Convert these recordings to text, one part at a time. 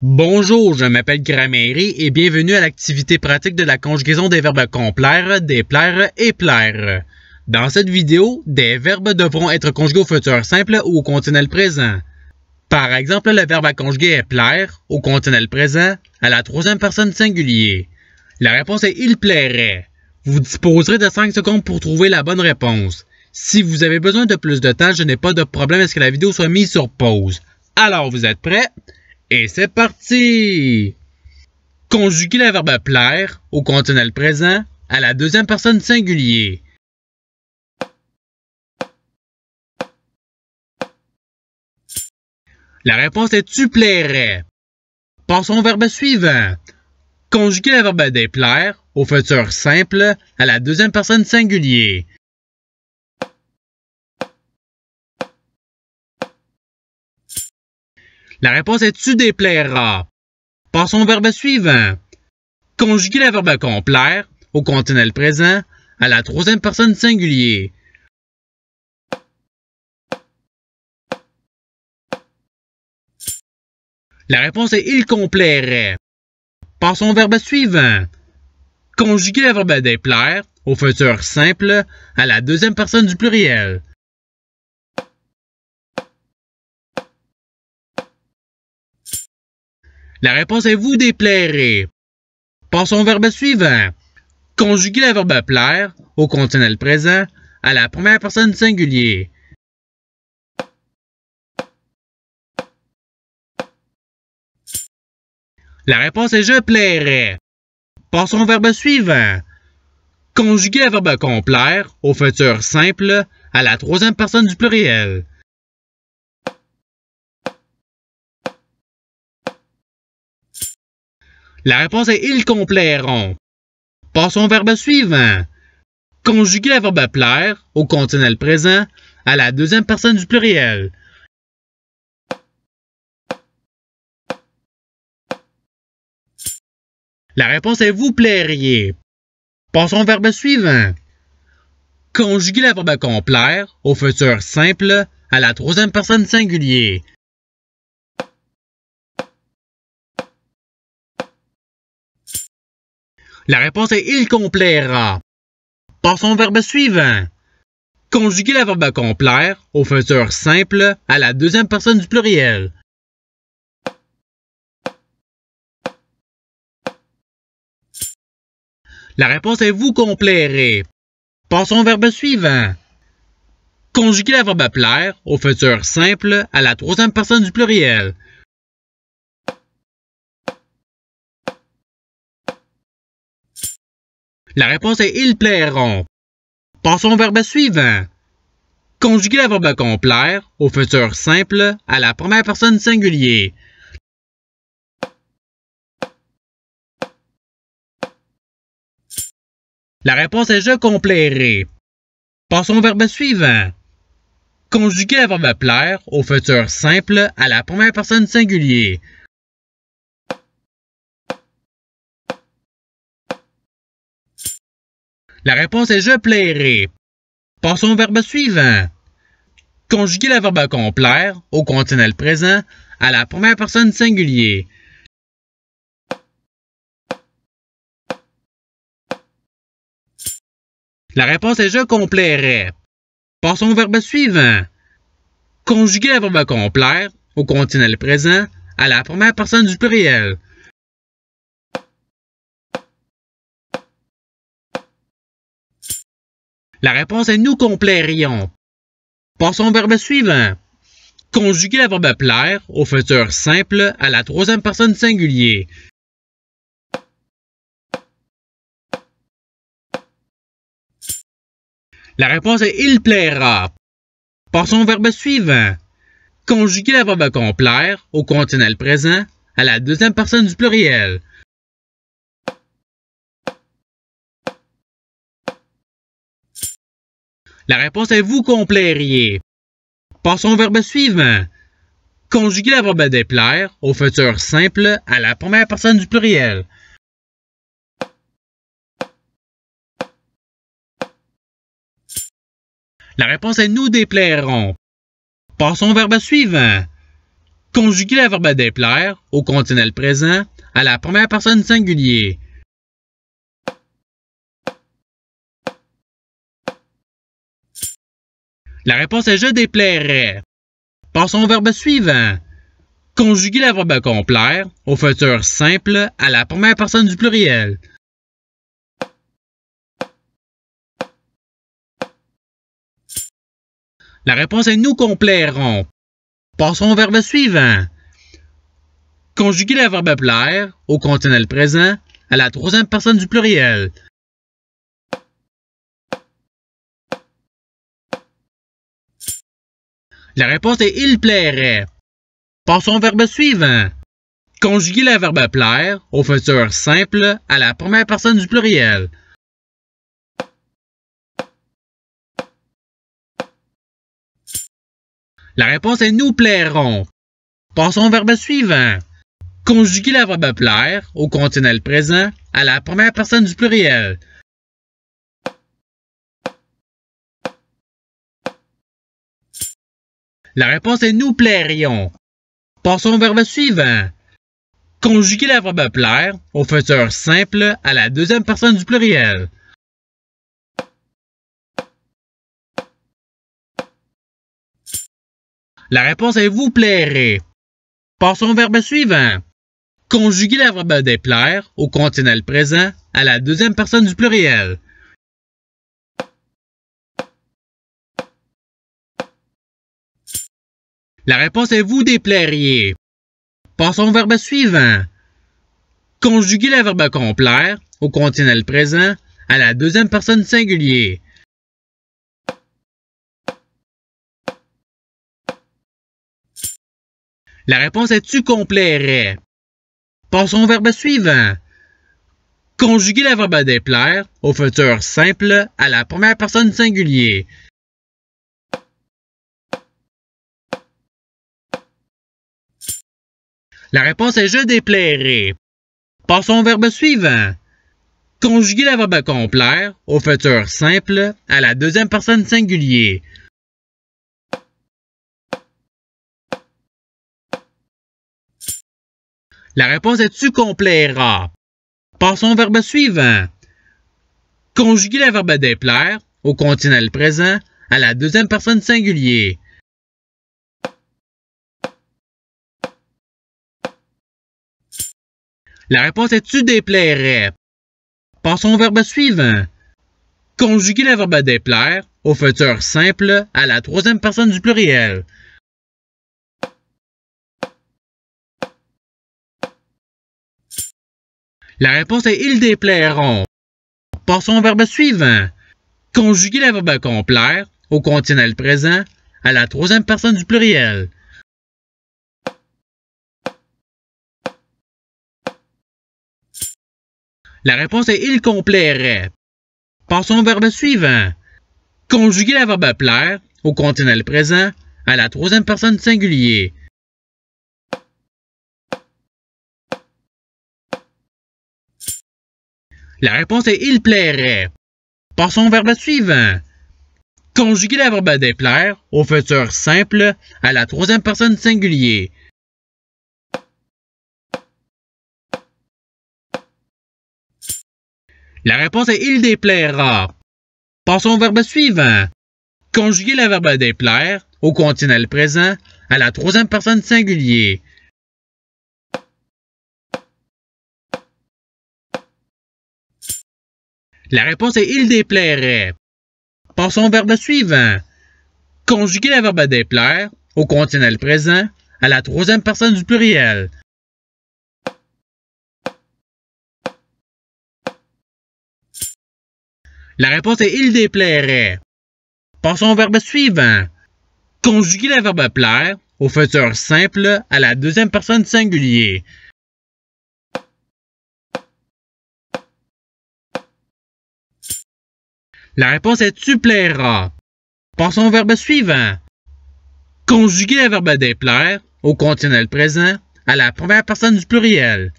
Bonjour, je m'appelle Gramairy et bienvenue à l'activité pratique de la conjugaison des verbes complaire, déplaire et plaire. Dans cette vidéo, des verbes devront être conjugués au futur simple ou au conditionnel présent. Par exemple, le verbe à conjuguer est plaire au conditionnel présent à la troisième personne singulier. La réponse est il plairait. Vous disposerez de 5 secondes pour trouver la bonne réponse. Si vous avez besoin de plus de temps, je n'ai pas de problème à ce que la vidéo soit mise sur pause. Alors, vous êtes prêts? Et c'est parti! Conjuguer le verbe plaire au conditionnel présent à la deuxième personne singulier. La réponse est tu plairais. Passons au verbe suivant. Conjuguer le verbe déplaire au futur simple à la deuxième personne singulier. La réponse est tu déplairas. Passons au verbe suivant. Conjuguer le verbe complaire au conditionnel présent à la troisième personne singulier. La réponse est il complairait. Passons au verbe suivant. Conjuguer le verbe déplaire au futur simple à la deuxième personne du pluriel. La réponse est vous déplairez. Passons au verbe suivant. Conjuguer le verbe plaire au conditionnel présent à la première personne singulier. La réponse est je plairais. Passons au verbe suivant. Conjuguer le verbe complaire au futur simple à la troisième personne du pluriel. La réponse est ils complairont. Passons au verbe suivant. Conjuguer le verbe plaire au conditionnel présent à la deuxième personne du pluriel. La réponse est vous plairiez. Passons au verbe suivant. Conjuguer le verbe complaire au futur simple à la troisième personne singulier. La réponse est il complaira. Passons au verbe suivant. Conjuguer le verbe complaire au futur simple à la deuxième personne du pluriel. La réponse est vous complairez. Passons au verbe suivant. Conjuguer le verbe plaire au futur simple à la troisième personne du pluriel. La réponse est ils plairont. Passons au verbe suivant. Conjuguer le verbe complaire au futur simple à la première personne singulier. La réponse est je complairai. Passons au verbe suivant. Conjuguer le verbe plaire au futur simple à la première personne singulier. La réponse est je plairai. Passons au verbe suivant. Conjuguer le verbe complaire au conditionnel présent à la première personne singulier. La réponse est je complairais. Passons au verbe suivant. Conjuguer le verbe complaire au conditionnel présent à la première personne du pluriel. La réponse est nous complairions. Passons au verbe suivant. Conjuguer le verbe plaire au futur simple à la troisième personne singulier. La réponse est il plaira. Passons au verbe suivant. Conjuguer le verbe complaire au conditionnel présent à la deuxième personne du pluriel. La réponse est vous complairiez. Passons au verbe suivant. Conjuguer le verbe déplaire au futur simple à la première personne du pluriel. La réponse est nous déplairons. Passons au verbe suivant. Conjuguer le verbe déplaire au conditionnel présent à la première personne du singulier. La réponse est je déplairais. Passons au verbe suivant. Conjuguer le verbe complaire au futur simple à la première personne du pluriel. La réponse est nous complairons. Passons au verbe suivant. Conjuguer le verbe plaire au conditionnel présent à la troisième personne du pluriel. La réponse est il plairait. Passons au verbe suivant. Conjuguer le verbe plaire au futur simple à la première personne du pluriel. La réponse est nous plairons. Passons au verbe suivant. Conjuguer le verbe plaire au conditionnel présent à la première personne du pluriel. La réponse est nous plairions. Passons au verbe suivant. Conjuguer le verbe plaire au futur simple à la deuxième personne du pluriel. La réponse est vous plairez. Passons au verbe suivant. Conjuguer le verbe déplaire au conditionnel présent à la deuxième personne du pluriel. La réponse est vous déplairiez. Passons au verbe suivant. Conjuguer le verbe complaire au conditionnel présent à la deuxième personne du singulier. La réponse est tu complairais. Passons au verbe suivant. Conjuguer le verbe déplaire au futur simple à la première personne du singulier. La réponse est je déplairais. Passons au verbe suivant. Conjuguer le verbe complaire au futur simple à la deuxième personne du singulier. La réponse est tu complairas. Passons au verbe suivant. Conjuguer le verbe déplaire au conditionnel présent à la deuxième personne du singulier. La réponse est tu déplairais. Passons au verbe suivant. Conjuguer le verbe déplaire au futur simple à la troisième personne du pluriel. La réponse est ils déplairont. Passons au verbe suivant. Conjuguer le verbe complaire au conditionnel présent à la troisième personne du pluriel. La réponse est il complairait. Passons au verbe suivant. Conjuguer le verbe plaire au conditionnel présent à la troisième personne du singulier. La réponse est il plairait. Passons au verbe suivant. Conjuguer le verbe déplaire au futur simple à la troisième personne du singulier. La réponse est il déplaira. Passons au verbe suivant. Conjuguer le verbe déplaire au conditionnel présent à la troisième personne du singulier. La réponse est il déplairait. Passons au verbe suivant. Conjuguer le verbe déplaire au conditionnel présent à la troisième personne du pluriel. La réponse est il déplairait. Passons au verbe suivant. Conjuguer le verbe plaire au futur simple à la deuxième personne du singulier. La réponse est tu plairas. Passons au verbe suivant. Conjuguer le verbe déplaire au conditionnel présent à la première personne du pluriel.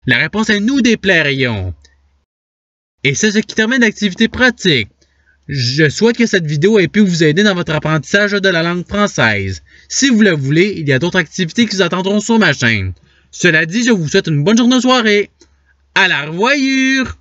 La réponse est nous déplairions. Et c'est ce qui termine l'activité pratique. Je souhaite que cette vidéo ait pu vous aider dans votre apprentissage de la langue française. Si vous le voulez, il y a d'autres activités qui vous attendront sur ma chaîne. Cela dit, je vous souhaite une bonne journée de soirée. À la revoyure!